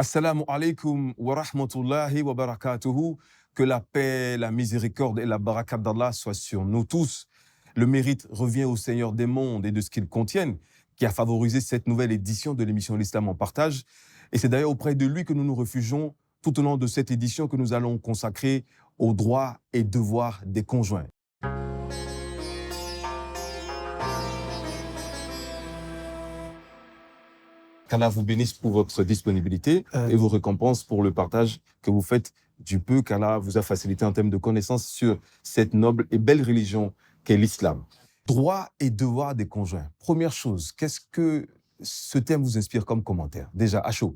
Assalamu alaikum wa rahmatullahi wa barakatuhu. Que la paix, la miséricorde et la baraka d'Allah soient sur nous tous. Le mérite revient au Seigneur des mondes et de ce qu'ils contiennent, qui a favorisé cette nouvelle édition de l'émission L'Islam en partage. Et c'est d'ailleurs auprès de lui que nous nous réfugions tout au long de cette édition que nous allons consacrer aux droits et devoirs des conjoints. Qu'Allah vous bénisse pour votre disponibilité et vos récompenses pour le partage que vous faites du peu qu'Allah vous a facilité en termes de connaissances sur cette noble et belle religion qu'est l'islam. Droits et devoirs des conjoints. Première chose, qu'est-ce que ce thème vous inspire comme commentaire? Déjà, à chaud.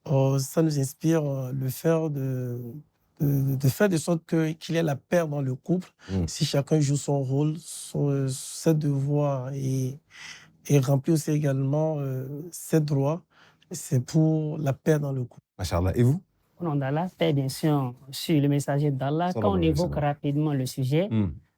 Ça nous inspire le faire de faire de sorte qu'il y ait la paix dans le couple. Si chacun joue son rôle, ses devoirs et remplit aussi également ses droits, c'est pour la paix dans le couple. Machallah. Et vous? Au nom d'Allah, paix bien sûr sur le messager d'Allah. Quand on évoque rapidement le sujet,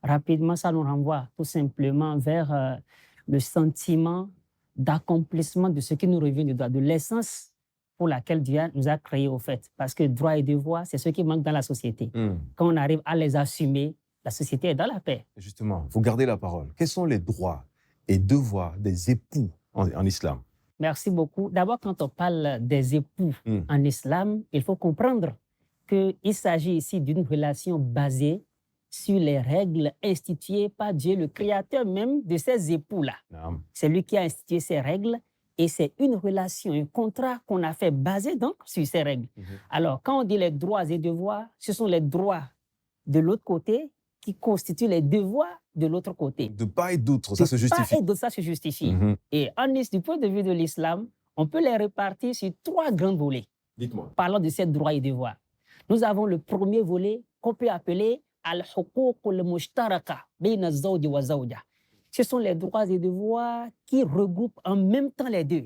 rapidement ça nous renvoie tout simplement vers le sentiment d'accomplissement de ce qui nous revient de l'essence pour laquelle Dieu nous a créés au fait. Parce que droits et devoirs, c'est ce qui manque dans la société. Quand on arrive à les assumer, la société est dans la paix. Justement, vous gardez la parole. Quels sont les droits et devoirs des époux en islam? Merci beaucoup. D'abord, quand on parle des époux en islam, il faut comprendre qu'il s'agit ici d'une relation basée sur les règles instituées par Dieu, le créateur même de ces époux-là. C'est lui qui a institué ces règles et c'est une relation, un contrat qu'on a fait basé donc sur ces règles. Alors, quand on dit les droits et devoirs, ce sont les droits de l'autre côté qui constituent les devoirs de l'autre côté. De part et d'autre, ça se justifie. De part et d'autre, ça se justifie. Et du point de vue de l'islam, on peut les répartir sur trois grands volets. Dites-moi. Parlant de ces droits et devoirs. Nous avons le premier volet qu'on peut appeler al-huquq al-mushtaraka bayna az-zawj wa zawja. Ce sont les droits et devoirs qui regroupent en même temps les deux.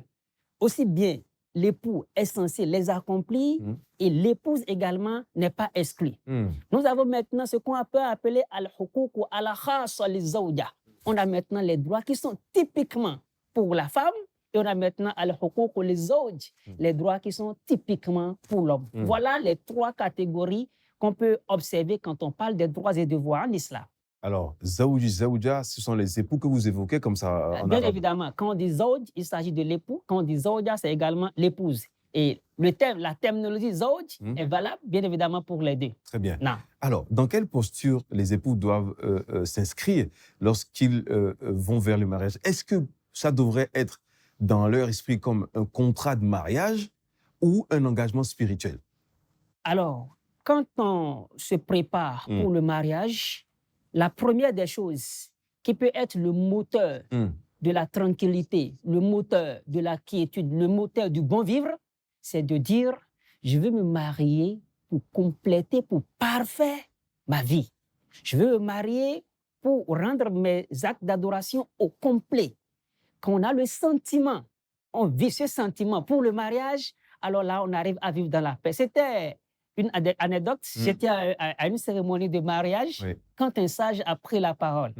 Aussi bien l'époux est censé les accomplir et l'épouse également n'est pas exclue. Nous avons maintenant ce qu'on peut appeler al-huquq al-khassa li-zawja. On a maintenant les droits qui sont typiquement pour la femme et on a maintenant al-huquq li-zawj, les droits qui sont typiquement pour l'homme. Voilà les trois catégories qu'on peut observer quand on parle des droits et devoirs en islam. Alors, zawji, zawja, ce sont les époux que vous évoquez comme ça en Bien arabe. évidemment, quand on dit zawj, il s'agit de l'époux. Quand on dit zawja, c'est également l'épouse. Et la terminologie zawj est valable, bien évidemment, pour les deux. Très bien. Non. Alors, dans quelle posture les époux doivent s'inscrire lorsqu'ils vont vers le mariage? Est-ce que ça devrait être dans leur esprit comme un contrat de mariage ou un engagement spirituel? Alors, quand on se prépare pour le mariage, la première des choses qui peut être le moteur de la tranquillité, le moteur de la quiétude, le moteur du bon vivre, c'est de dire « je veux me marier pour compléter, pour parfaire ma vie. Je veux me marier pour rendre mes actes d'adoration au complet. » Quand on a le sentiment, on vit ce sentiment pour le mariage, alors là, on arrive à vivre dans la paix. C'était une anecdote, j'étais à une cérémonie de mariage quand un sage a pris la parole.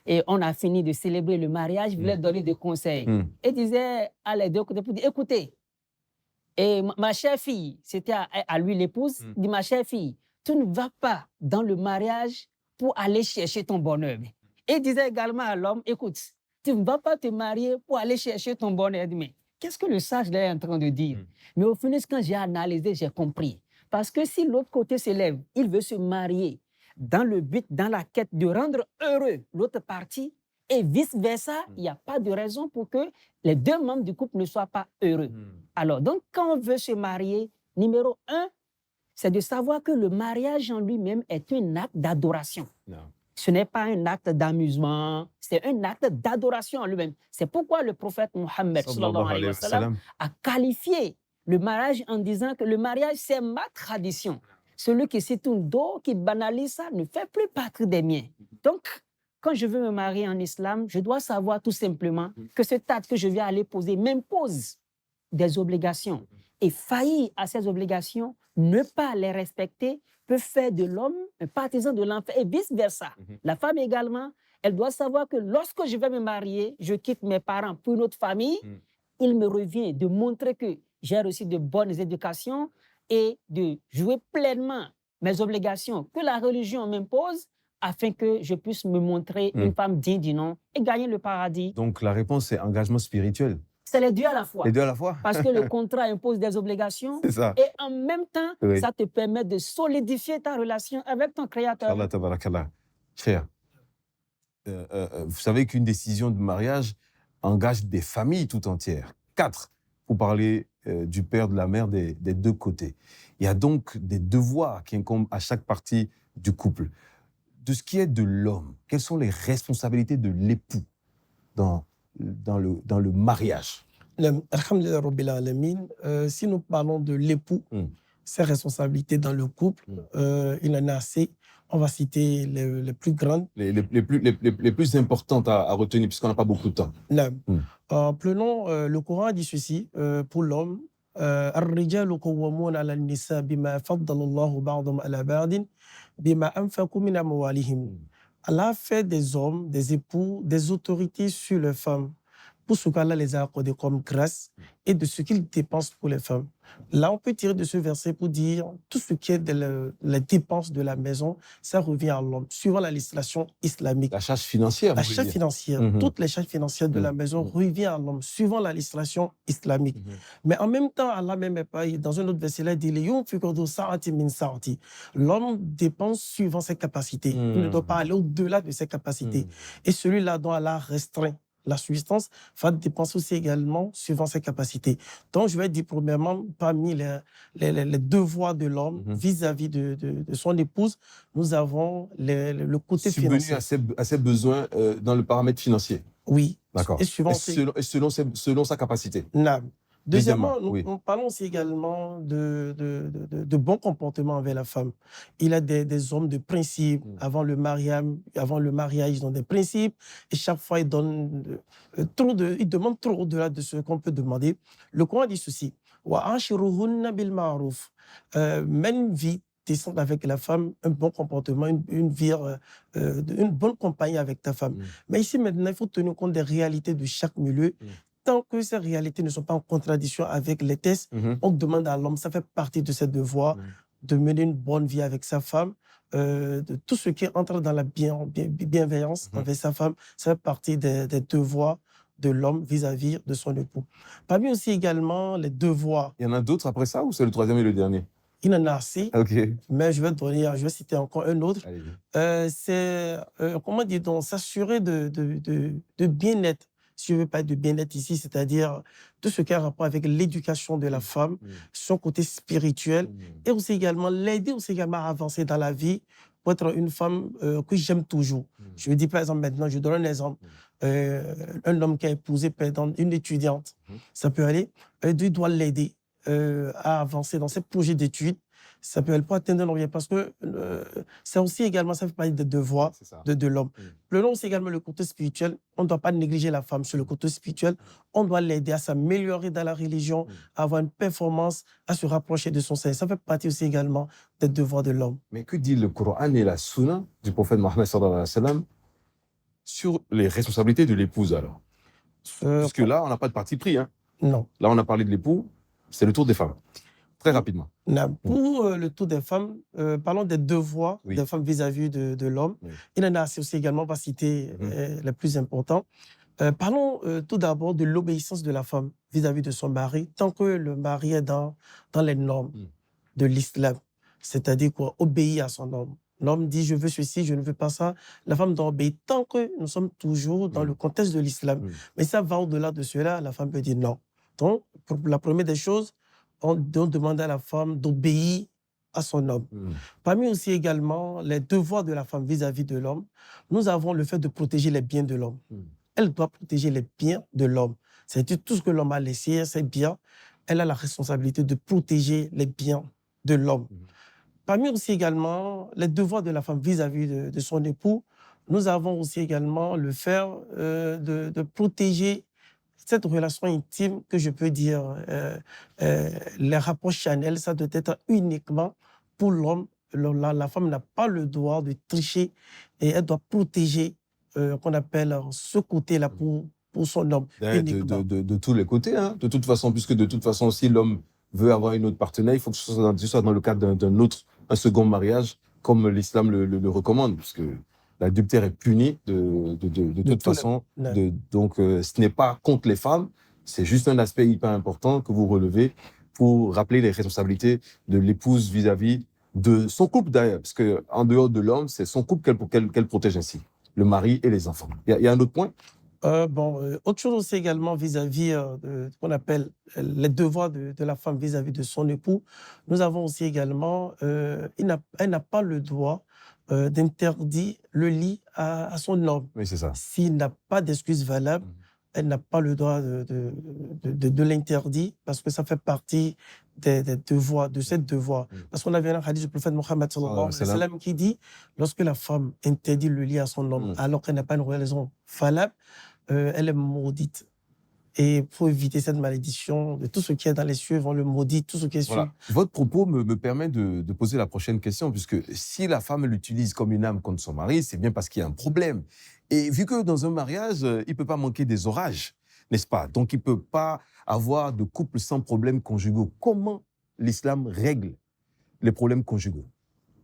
Et on a fini de célébrer le mariage, il voulait donner des conseils. Et disait à les deux côtés, écoutez, et ma chère fille, c'était à lui l'épouse, dit ma chère fille, tu ne vas pas dans le mariage pour aller chercher ton bonheur. Et il disait également à l'homme, écoute, tu ne vas pas te marier pour aller chercher ton bonheur. Mais qu'est-ce que le sage là est en train de dire? Mais au final, quand j'ai analysé, j'ai compris. Parce que si l'autre côté se lève, il veut se marier dans le but, dans la quête de rendre heureux l'autre partie et vice-versa, il n'y a pas de raison pour que les deux membres du couple ne soient pas heureux. Alors, donc, quand on veut se marier, numéro 1, c'est de savoir que le mariage en lui-même est un acte d'adoration. Ce n'est pas un acte d'amusement, c'est un acte d'adoration en lui-même. C'est pourquoi le prophète Mohammed sallallahu alayhi wa sallam a qualifié le mariage en disant que le mariage, c'est ma tradition. Celui qui s'y tourne dos, qui banalise ça, ne fait plus partie des miens. Donc, quand je veux me marier en islam, je dois savoir tout simplement que cet acte que je viens aller poser m'impose des obligations. Et faillir à ces obligations, ne pas les respecter, peut faire de l'homme un partisan de l'enfer et vice-versa. La femme également, elle doit savoir que lorsque je vais me marier, je quitte mes parents pour une autre famille, il me revient de montrer que j'ai reçu de bonnes éducations et de jouer pleinement mes obligations que la religion m'impose afin que je puisse me montrer une femme digne du nom et gagner le paradis. Donc la réponse, c'est engagement spirituel. C'est les deux à la fois. Les deux à la fois. Parce que le contrat impose des obligations. C'est ça. Et en même temps, Oui. ça te permet de solidifier ta relation avec ton Créateur. Allah tabarakallah. Cher, vous savez qu'une décision de mariage engage des familles tout entières. 4, pour parler du père, de la mère, des deux côtés. Il y a donc des devoirs qui incombent à chaque partie du couple. De ce qui est de l'homme, quelles sont les responsabilités de l'époux dans le mariage? Alhamdulillah Rabbil Alamin, si nous parlons de l'époux, ses responsabilités dans le couple, il en a assez. On va citer les plus grandes. Les plus importantes à retenir, puisqu'on n'a pas beaucoup de temps. Prenons le Coran dit ceci pour l'homme. الرجال قوامون على النساء بما فضل الله بعضهم على بعض بما أنفقوا من أموالهم. Allah a fait des hommes, des époux, des autorités sur les femmes pour ce qu'Allah les a accordés comme grâce et de ce qu'ils dépensent pour les femmes. Là, on peut tirer de ce verset pour dire tout ce qui est de la dépense de la maison, ça revient à l'homme, suivant la législation islamique. La charge financière, la charge financière, toutes les charges financières de la maison revient à l'homme, suivant la législation islamique. Mais en même temps, Allah même dans un autre verset, il dit l'homme dépense suivant ses capacités. Il ne doit pas aller au-delà de ses capacités. Et celui-là dont Allah restreint la substance va dépenser aussi également suivant ses capacités. Donc, je vais dire premièrement, parmi les devoirs de l'homme vis-à-vis de son épouse, nous avons le côté financier. À ses besoins dans le paramètre financier. Oui. D'accord. Et selon sa capacité. Deuxièmement, nous parlons aussi également de bon comportement envers la femme. Il y a des hommes de principe. Avant le mariage, ils ont des principes. Et chaque fois, ils demandent trop au-delà de ce qu'on peut demander. Le Coran dit ceci. Mène vie décente avec la femme, un bon comportement, une bonne compagnie avec ta femme. Mais ici, maintenant, il faut tenir compte des réalités de chaque milieu. Tant que ces réalités ne sont pas en contradiction avec les textes, on demande à l'homme, ça fait partie de ses devoirs, de mener une bonne vie avec sa femme, de tout ce qui entre dans la bienveillance avec sa femme, ça fait partie des devoirs de l'homme vis-à-vis de son époux. Parmi aussi également les devoirs. Il y en a d'autres après ça ou c'est le troisième et le dernier? Il en a assez, mais je vais citer encore un autre. C'est, comment dire donc, s'assurer de bien-être. Si je veux parler de bien-être ici, c'est-à-dire tout ce qui a rapport avec l'éducation de la femme, son côté spirituel, et aussi également l'aider à avancer dans la vie pour être une femme que j'aime toujours. Je me dis par exemple maintenant, je donne un exemple, un homme qui a épousé une étudiante, ça peut aller, il doit l'aider à avancer dans ses projets d'études. Ça peut aller pour atteindre un objectif parce que c'est aussi également, ça fait partie des devoirs de l'homme. Prenons aussi également le côté spirituel. On ne doit pas négliger la femme sur le côté spirituel. On doit l'aider à s'améliorer dans la religion, à avoir une performance, à se rapprocher de son Seigneur. Ça fait partie aussi également des devoirs de l'homme. Mais que dit le Coran et la Sunna du prophète Mohammed sallallahu alayhi wa sallam sur les responsabilités de l'épouse alors? Parce que là, on n'a pas de parti pris. Non. Là, on a parlé de l'époux, c'est le tour des femmes. Très rapidement. Pour le tour des femmes, parlons des devoirs des femmes vis-à-vis de l'homme. Il en a assez aussi également, on va citer les plus importants. Parlons tout d'abord de l'obéissance de la femme vis-à-vis de son mari, tant que le mari est dans les normes de l'islam. C'est-à-dire quoi? Obéir à son homme. L'homme dit, je veux ceci, je ne veux pas ça. La femme doit obéir tant que nous sommes toujours dans le contexte de l'islam. Mais ça va au-delà de cela, la femme peut dire non. Donc, pour la première des choses, on demande à la femme d'obéir à son homme. Parmi aussi également les devoirs de la femme vis-à-vis de l'homme, nous avons le fait de protéger les biens de l'homme. Elle doit protéger les biens de l'homme. C'est-à-dire tout ce que l'homme a laissé, ses biens, elle a la responsabilité de protéger les biens de l'homme. Parmi aussi également les devoirs de la femme vis-à-vis de son époux, nous avons aussi également le fait de protéger cette relation intime que je peux dire, les rapports charnels, ça doit être uniquement pour l'homme. La femme n'a pas le droit de tricher et elle doit protéger, qu'on appelle ce côté-là pour pour son homme. De tous les côtés, hein. De toute façon, puisque de toute façon, si l'homme veut avoir une autre partenaire, il faut que ce soit dans le cadre un second mariage, comme l'islam le recommande, puisque l'adultère est puni de toute façon. Donc, ce n'est pas contre les femmes, c'est juste un aspect hyper important que vous relevez pour rappeler les responsabilités de l'épouse vis-à-vis de son couple d'ailleurs, parce qu'en dehors de l'homme, c'est son couple qu'elle protège ainsi, le mari et les enfants. Il y a un autre point? Autre chose aussi également vis-à-vis de ce qu'on appelle les devoirs de la femme vis-à-vis de son époux. Nous avons aussi également, elle n'a pas le droit d'interdire le lit à son homme. Oui, c'est ça. S'il n'a pas d'excuse valable, elle n'a pas le droit de l'interdire parce que ça fait partie des devoirs, de cette devoir. Parce qu'on avait un hadith du prophète Mohammed sallallahu alayhi wa sallam qui dit, lorsque la femme interdit le lit à son homme alors qu'elle n'a pas une raison valable, elle est maudite. Et pour éviter cette malédiction, de tout ce qui est dans les cieux vont le maudire, tout ce qui est sur... Votre propos me permet de poser la prochaine question, puisque si la femme l'utilise comme une âme contre son mari, c'est bien parce qu'il y a un problème. Et vu que dans un mariage, il ne peut pas manquer des orages, n'est-ce pas? Donc il ne peut pas avoir de couple sans problèmes conjugaux. Comment l'islam règle les problèmes conjugaux?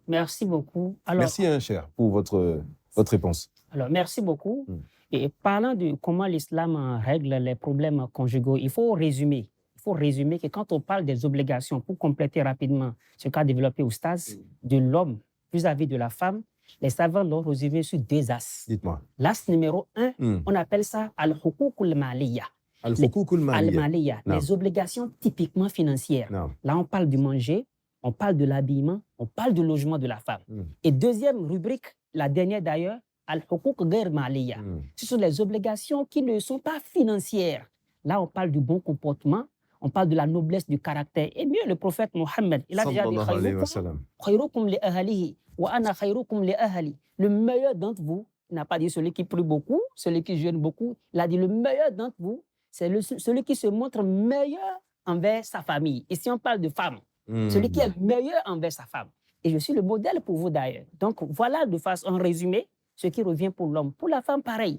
Merci beaucoup. Alors, merci, cher, pour votre réponse. Alors, merci beaucoup. Et parlant de comment l'islam règle les problèmes conjugaux, il faut résumer. Il faut résumer que quand on parle des obligations, pour compléter rapidement ce qu'a développé Oustaz, de l'homme vis-à-vis de la femme, les savants l'ont résumé sur 2 as. Dites-moi. L'as numéro 1, on appelle ça al-hukukul maliya. Al-hukukul maliya. Les obligations typiquement financières. Non. Là, on parle du manger, on parle de l'habillement, on parle du logement de la femme. Et deuxième rubrique, la dernière d'ailleurs, al-hukuk ghair maliya. Ce sont les obligations qui ne sont pas financières. Là, on parle du bon comportement, on parle de la noblesse du caractère. Et mieux, le prophète Mohammed, il a déjà dit khayrukum li ahlihi wa ana khayrukum li ahli. Le meilleur d'entre vous, il n'a pas dit celui qui prie beaucoup, celui qui jeûne beaucoup. Il a dit le meilleur d'entre vous, c'est celui qui se montre meilleur envers sa famille. Ici, on parle de femme. Celui qui est meilleur envers sa femme. Et je suis le modèle pour vous d'ailleurs. Donc voilà de façon résumée ce qui revient pour l'homme. Pour la femme, pareil.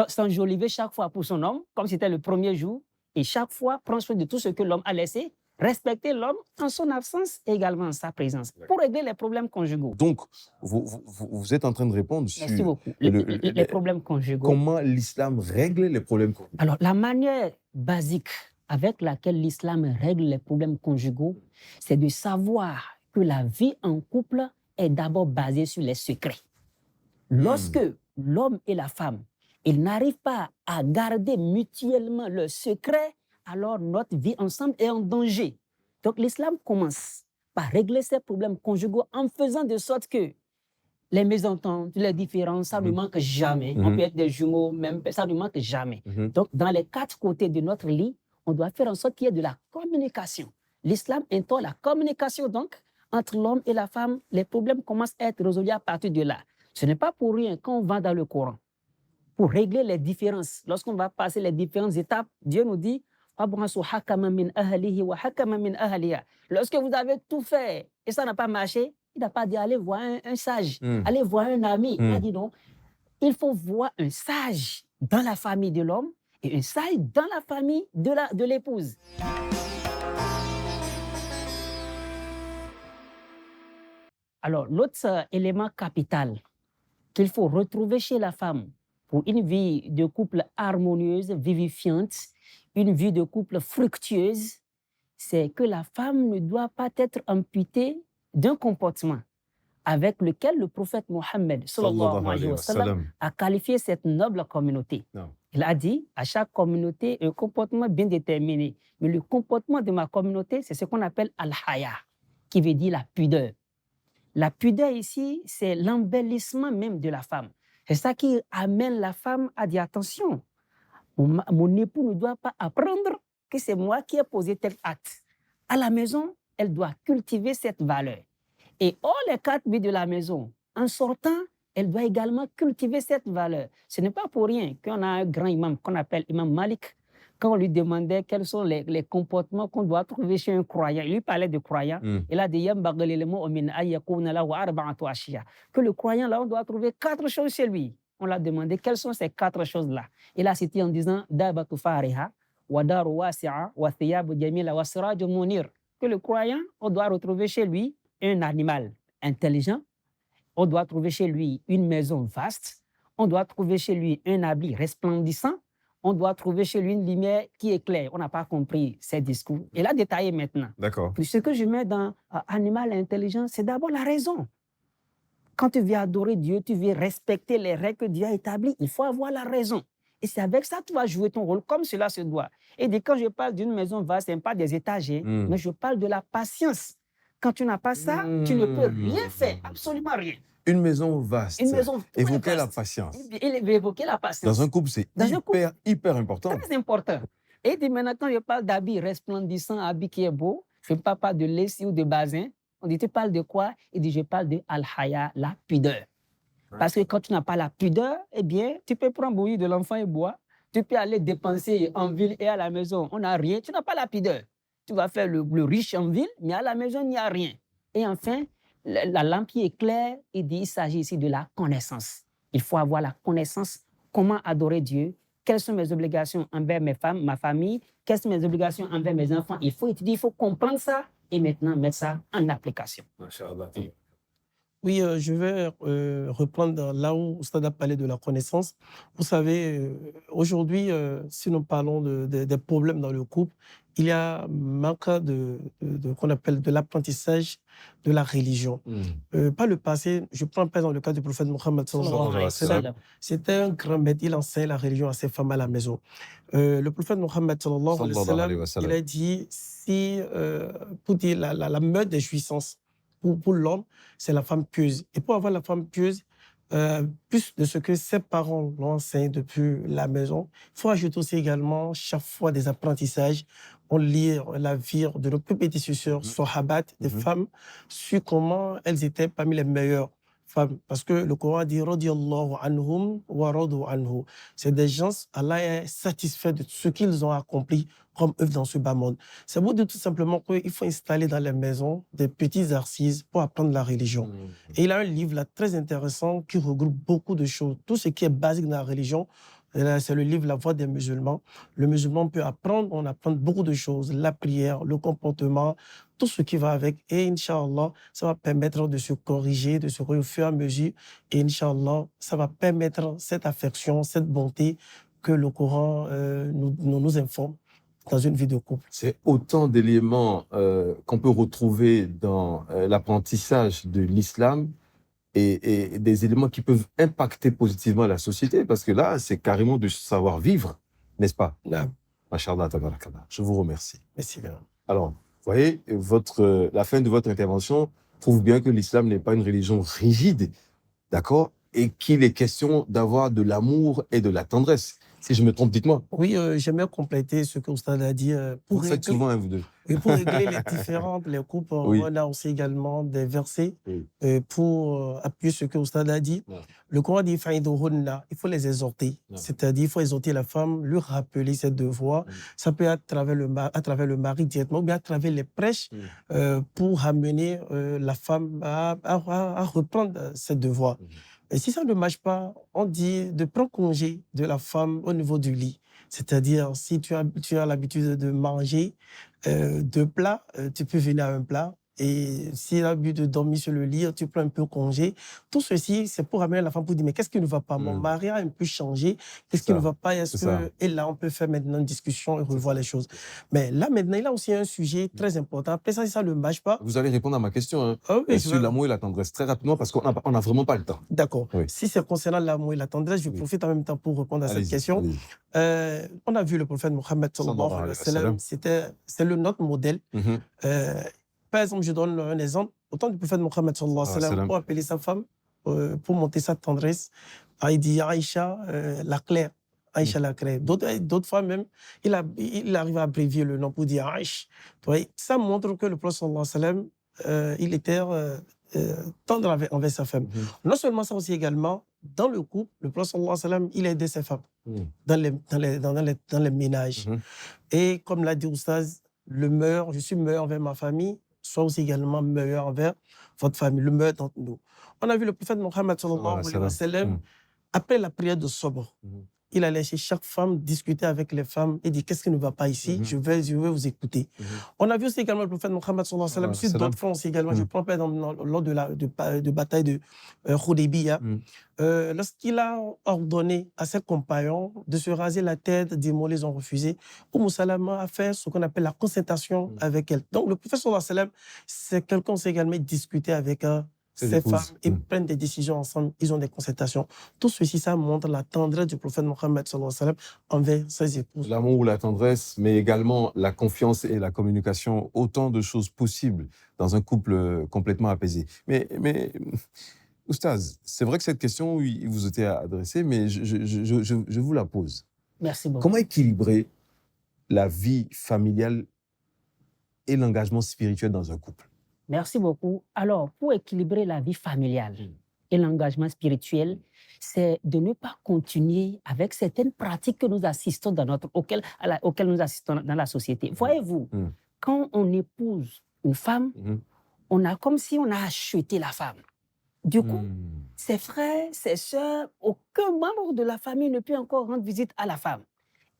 S'enjoliver chaque fois pour son homme, comme si c'était le premier jour, et chaque fois prendre soin de tout ce que l'homme a laissé, respecter l'homme en son absence et également en sa présence, pour régler les problèmes conjugaux. Donc, vous êtes en train de répondre sur les problèmes conjugaux. Comment l'islam règle les problèmes conjugaux? Alors, la manière basique avec laquelle l'islam règle les problèmes conjugaux, c'est de savoir que la vie en couple est d'abord basée sur les secrets. Lorsque l'homme et la femme, ils n'arrivent pas à garder mutuellement leurs secrets, alors notre vie ensemble est en danger. Donc l'islam commence par régler ces problèmes conjugaux en faisant de sorte que les mésententes, les différences, ça ne manque jamais. On peut être des jumeaux, même, ça ne manque jamais. Donc dans les 4 côtés de notre lit, on doit faire en sorte qu'il y ait de la communication. L'islam intègre la communication donc entre l'homme et la femme. Les problèmes commencent à être résolus à partir de là. Ce n'est pas pour rien quand on va dans le Coran, pour régler les différences, lorsqu'on va passer les différentes étapes, Dieu nous dit lorsque vous avez tout fait et ça n'a pas marché, il n'a pas dit allez voir un sage, allez voir un ami. Il a dit non, il faut voir un sage dans la famille de l'homme et un sage dans la famille de l'épouse. Alors, l'autre élément capital qu'il faut retrouver chez la femme pour une vie de couple harmonieuse, vivifiante, une vie de couple fructueuse, c'est que la femme ne doit pas être amputée d'un comportement avec lequel le prophète Mohammed sallallahu alayhi wa sallam a qualifié cette noble communauté. Non. Il a dit à chaque communauté un comportement bien déterminé. Mais le comportement de ma communauté, c'est ce qu'on appelle al-haya, qui veut dire la pudeur. La pudeur ici, c'est l'embellissement même de la femme. C'est ça qui amène la femme à dire attention, mon époux ne doit pas apprendre que c'est moi qui ai posé tel acte. À la maison, elle doit cultiver cette valeur. Et hors les 4 murs de la maison, en sortant, elle doit également cultiver cette valeur. Ce n'est pas pour rien qu'on a un grand imam qu'on appelle Imam Malik. Quand on lui demandait quels sont les comportements qu'on doit trouver chez un croyant, il lui parlait de croyant. Il a dit que le croyant, là, on doit trouver 4 choses chez lui. on l'a demandé quelles sont ces 4 choses-là. Il a cité en disant Dabatu fariha, wa daru wasi'a, wa thiyabu jamila, wa siraju munir. Que le croyant, on doit retrouver chez lui un animal intelligent, on doit trouver chez lui une maison vaste, on doit trouver chez lui un habit resplendissant, on doit trouver chez lui une lumière qui éclaire. On n'a pas compris ces discours. Il a détaillé maintenant. D'accord. Ce que je mets dans animal intelligent, c'est d'abord la raison. Quand tu viens adorer Dieu, tu viens respecter les règles que Dieu a établies, il faut avoir la raison. Et c'est avec ça que tu vas jouer ton rôle comme cela se doit. Et quand je parle d'une maison vaste, ce n'est pas des étagers, mais je parle de la patience. Quand tu n'as pas ça, tu ne peux rien faire, absolument rien. Une maison vaste. Une maison évoquer la patience. Il veut évoquer la patience. Dans un couple, c'est hyper important. Très important. Et maintenant, quand je parle d'habits resplendissants, habits qui est beau, je ne parle pas de lessive ou de basin. On dit, tu parles de quoi? Il dit, je parle de al-haya, la pudeur. Parce que quand tu n'as pas la pudeur, eh bien, tu peux prendre bouillie de l'enfant et boire. Tu peux aller dépenser en ville et à la maison, on n'a rien. Tu n'as pas la pudeur. Tu vas faire le riche en ville, mais à la maison, il n'y a rien. Et enfin, la lampe qui éclaire, il s'agit ici de la connaissance. Il faut avoir la connaissance, comment adorer Dieu, quelles sont mes obligations envers mes femmes, ma famille, quelles sont mes obligations envers mes enfants. Il faut étudier, il faut comprendre ça et maintenant mettre ça en application. Oui, je vais reprendre là où Oustad a parlé de la connaissance. Vous savez, aujourd'hui, si nous parlons des problèmes dans le couple, il y a manque qu'on appelle de l'apprentissage de la religion. Par le passé, je prends par exemple le cas du prophète Mohammed sallallahu alayhi wa sallam. C'était un grand maître, il enseignait la religion à ses femmes à la maison. Le prophète Mohammed sallallahu alayhi wa sallam, il a dit, si, pour dire la meilleure des jouissances, pour l'homme, c'est la femme pieuse. Et pour avoir la femme pieuse, plus de ce que ses parents l'ont enseigné depuis la maison, il faut ajouter aussi également chaque fois des apprentissages. On lit la vie de nos prédécesseurs, sahabat, des femmes, sur comment elles étaient parmi les meilleures femmes. Parce que le Coran dit radiyallahu anhum wa radu anhu. C'est des gens, Allah est satisfait de ce qu'ils ont accompli comme œuvre dans ce bas monde. C'est pour dire tout simplement qu'il faut installer dans les maisons des petites assises pour apprendre la religion. Et il a un livre là très intéressant qui regroupe beaucoup de choses. Tout ce qui est basique dans la religion, c'est le livre La Voix des musulmans. Le musulman peut apprendre, on apprend beaucoup de choses, la prière, le comportement, tout ce qui va avec. Et Inch'Allah, ça va permettre de se corriger, de se corriger au fur et à mesure. Et Inch'Allah, ça va permettre cette affection, cette bonté que le Coran nous informe dans une vie de couple. C'est autant d'éléments qu'on peut retrouver dans l'apprentissage de l'islam et des éléments qui peuvent impacter positivement la société, parce que là, c'est carrément du savoir-vivre, n'est-ce pas? Masha'Allah, tabarakallah. Je vous remercie. Merci bien. Alors, vous voyez, la fin de votre intervention prouve bien que l'islam n'est pas une religion rigide, d'accord? Et qu'il est question d'avoir de l'amour et de la tendresse. Si je me trompe, dites-moi. Oui, j'aimerais compléter ce que Oustad a dit. Vous faites souvent, vous deux. Et pour régler les différentes, les couples, on a aussi également des versets pour appuyer ce que Oustad a dit. Le Coran dit il faut les exhorter. C'est-à-dire, il faut exhorter la femme, lui rappeler ses devoirs. Ça peut être à travers le mari directement, ou bien à travers les prêches pour amener la femme à reprendre ses devoirs. Et si ça ne marche pas, on dit de prendre congé de la femme au niveau du lit. C'est-à-dire, si tu as l'habitude de manger 2 plats, tu peux venir à un plat. Et si tu as l'habitude de dormir sur le lit, tu prends un peu congé. Tout ceci, c'est pour amener la femme pour dire, mais qu'est-ce qui ne va pas? Mon mari a un peu changé. Qu'est-ce qui ne va pas? Et là, on peut faire maintenant une discussion et revoir les choses. Mais là, maintenant, il a aussi un sujet très important. Après ça, si ça ne marche pas... Vous allez répondre à ma question sur l'amour et la tendresse très rapidement, parce qu'on n'a vraiment pas le temps. D'accord. Si c'est concernant l'amour et la tendresse, je profite en même temps pour répondre à cette question. On a vu le prophète Mohammed sallallahu alayhi wa sallam. C'est notre modèle. Par exemple, je donne un exemple. Au temps du prophète Mohammed sallallahu alayhi wa sallam, pour appeler sa femme, pour monter sa tendresse, il dit Aïcha la claire. Aïcha la claire. D'autres fois même, il arrive à abrévier le nom pour dire Aïch. Ça montre que le prophète sallallahu alayhi wa sallam, il était tendre envers sa femme. Non seulement ça, aussi également, dans le couple, le prophète sallallahu alayhi wa sallam, il aidait ses femmes dans les ménages. Et comme l'a dit Oustaz, je suis meilleur envers ma famille, soit aussi également meilleur envers votre famille, le meilleur d'entre nous. On a vu le prophète Mohammed sallallahu alayhi wa sallam, Après la prière de Sobre, il allait chez chaque femme discuter avec les femmes et dire qu'est-ce qui ne va pas ici, je vais vous écouter. On a vu aussi également le prophète Mohammed sallallahu alayhi wa sallam, sur d'autres fronts aussi également, je prends par exemple lors de la bataille de Hudaybiyah, lorsqu'il a ordonné à ses compagnons de se raser la tête, des mots les ont refusés, Salama a fait ce qu'on appelle la concertation avec elle. Donc le prophète sallallahu alayhi wa sallam, c'est quelqu'un qui également discuté avec ces femmes, ils prennent des décisions ensemble, ils ont des concertations. Tout ceci, ça montre la tendresse du prophète Mohammed sallallahu alayhi wa sallam envers ses épouses. L'amour, la tendresse, mais également la confiance et la communication, autant de choses possibles dans un couple complètement apaisé. Mais Oustaz, c'est vrai que cette question, il vous était adressée, mais je vous la pose. Merci beaucoup. Comment équilibrer la vie familiale et l'engagement spirituel dans un couple? Merci beaucoup. Alors, pour équilibrer la vie familiale et l'engagement spirituel, c'est de ne pas continuer avec certaines pratiques que nous assistons auxquelles nous assistons dans la société. Voyez-vous, quand on épouse une femme, on a comme si on a acheté la femme. Du coup, ses frères, ses sœurs, aucun membre de la famille ne peut encore rendre visite à la femme.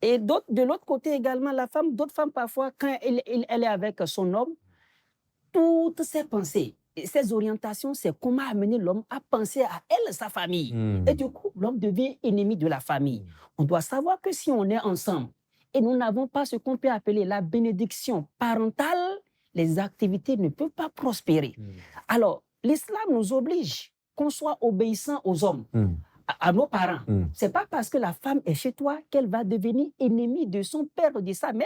Et de l'autre côté également, la femme, d'autres femmes parfois, quand elle est avec son homme, toutes ses pensées, ses orientations, c'est comment amener l'homme à penser à elle, sa famille. Et du coup, l'homme devient ennemi de la famille. On doit savoir que si on est ensemble et nous n'avons pas ce qu'on peut appeler la bénédiction parentale, les activités ne peuvent pas prospérer. Alors, l'islam nous oblige qu'on soit obéissant aux hommes, à nos parents. C'est pas parce que la femme est chez toi qu'elle va devenir ennemie de son père ou de sa mère,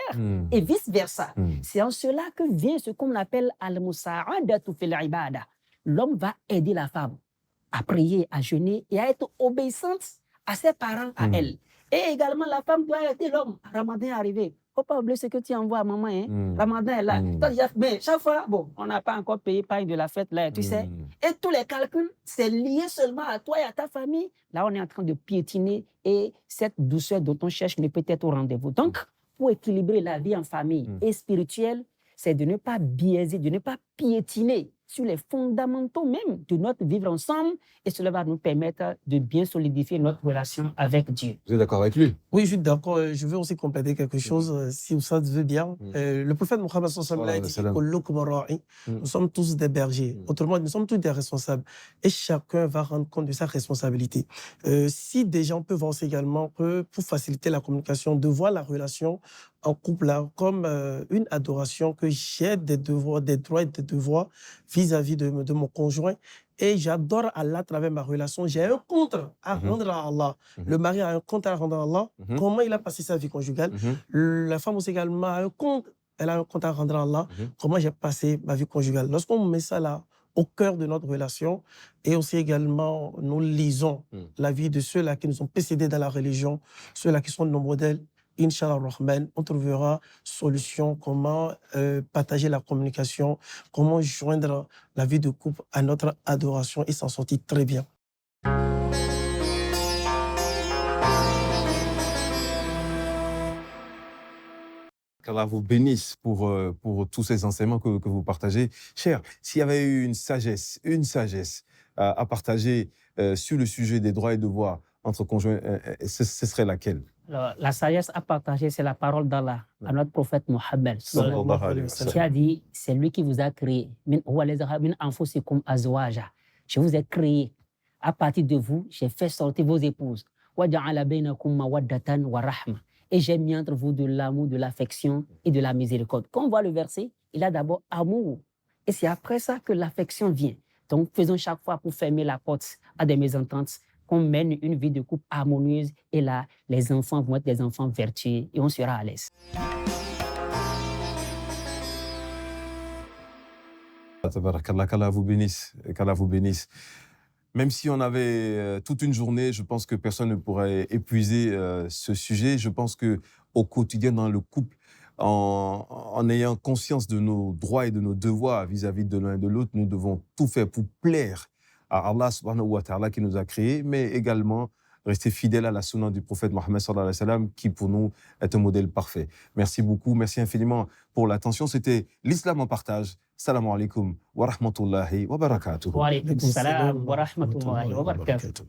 et vice-versa. C'est en cela que vient ce qu'on appelle al-musa'adatu fil ibada. L'homme va aider la femme à prier, à jeûner et à être obéissante à ses parents, à elle. Et également, la femme doit aider l'homme. Ramadan est arrivé. Il ne faut pas oublier ce que tu envoies à maman. Ramadan est là. Mais chaque fois, bon, on n'a pas encore payé pareil de la fête, là, tu sais. Et tous les calculs, c'est lié seulement à toi et à ta famille. Là, on est en train de piétiner et cette douceur dont on cherche ne peut être au rendez-vous. Donc, pour équilibrer la vie en famille et spirituelle, c'est de ne pas biaiser, de ne pas piétiner sur les fondamentaux même de notre vivre ensemble, et cela va nous permettre de bien solidifier notre relation avec Dieu. Vous êtes d'accord avec lui? Oui, je suis d'accord. Je veux aussi compléter quelque chose, si ça veut bien. Le prophète Mohammed sallallahu alayhi wa sallam, nous sommes tous des bergers. Autrement, nous sommes tous des responsables. Et chacun va rendre compte de sa responsabilité. Si des gens peuvent voir également que pour faciliter la communication, de voir la relation en couple là, comme une adoration, que j'ai des devoirs, des droits et des devoirs vis-à-vis de mon conjoint. Et j'adore Allah à travers ma relation. J'ai un compte à rendre à Allah. Le mari a un compte à rendre à Allah. Comment il a passé sa vie conjugale. La femme aussi également a un compte. Elle a un compte à rendre à Allah. Comment j'ai passé ma vie conjugale. Lorsqu'on met ça là au cœur de notre relation, et aussi également nous lisons la vie de ceux-là qui nous ont précédés dans la religion, ceux-là qui sont nos modèles, Inch'Allah Rahman, on trouvera solution, comment partager la communication, comment joindre la vie de couple à notre adoration et s'en sortir très bien. Qu'Allah vous bénisse pour tous ces enseignements que vous partagez. Cher, s'il y avait eu une sagesse à partager sur le sujet des droits et devoirs entre conjoints, ce serait laquelle? Alors, la sagesse à partager, c'est la parole d'Allah, à notre prophète Mohammed, qui a dit, c'est lui qui vous a créé. Je vous ai créé. À partir de vous, j'ai fait sortir vos épouses. Et j'ai mis entre vous de l'amour, de l'affection et de la miséricorde. Quand on voit le verset, il a d'abord amour. Et c'est après ça que l'affection vient. Donc, faisons chaque fois pour fermer la porte à des mésententes, qu'on mène une vie de couple harmonieuse, et là, les enfants vont être des enfants vertueux et on sera à l'aise. Qu'Allah vous bénisse, qu'Allah vous bénisse. Même si on avait toute une journée, je pense que personne ne pourrait épuiser ce sujet. Je pense qu'au quotidien, dans le couple, en ayant conscience de nos droits et de nos devoirs vis-à-vis de l'un et de l'autre, nous devons tout faire pour plaire à Allah subhanahu wa ta'ala qui nous a créés, mais également rester fidèle à la sunna du prophète Mohammed sallallahu alayhi wa sallam, qui pour nous est un modèle parfait. Merci beaucoup, merci infiniment pour l'attention. C'était l'Islam en partage. Salam alaikum wa rahmatullahi wa barakatuh. Wa alaikum salam wa rahmatullahi wa barakatuh.